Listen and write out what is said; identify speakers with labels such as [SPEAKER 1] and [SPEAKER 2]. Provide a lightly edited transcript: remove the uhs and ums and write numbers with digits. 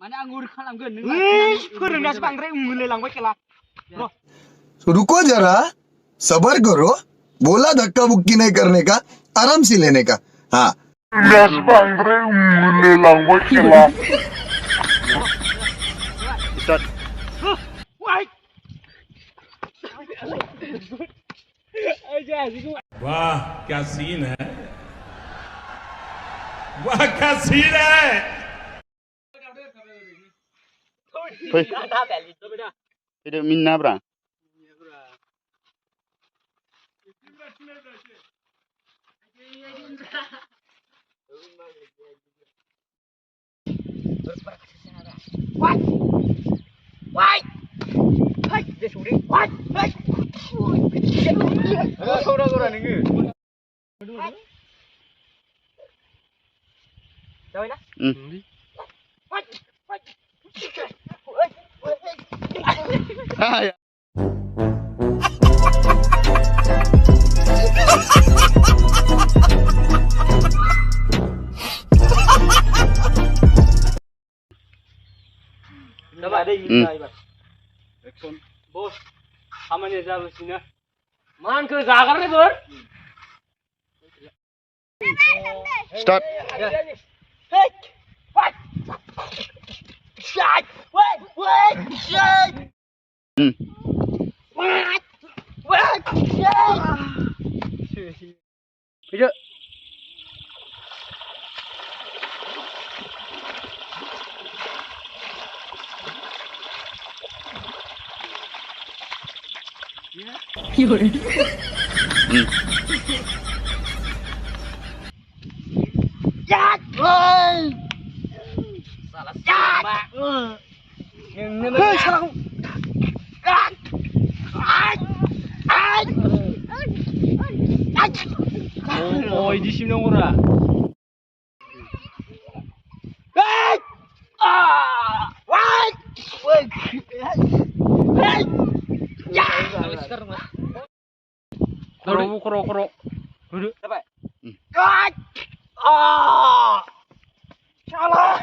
[SPEAKER 1] Mana anggur खालामगोन नों फोरोंनासो बांद्राय उमुले लांबाय खेला
[SPEAKER 2] रुको जरा सबर करो बोला धक्का बुक्की नहीं करने का आराम से लेने का हाँ
[SPEAKER 3] Start.
[SPEAKER 4] वाह क्या सीन है वाह क्या सीन है
[SPEAKER 3] Itu minna bra. Ah ya.
[SPEAKER 1] Coba deh minta ibarat. Action. Bos. Hamanya jauh sini. Man ke jagar nih bor.
[SPEAKER 3] Start.
[SPEAKER 1] Hey. What? Shot. Wait. Shot. What? Shot. Video. Chát ơi salah mbak Hei, salah oh di sini ora Kero. Duduk. Apa? Salah.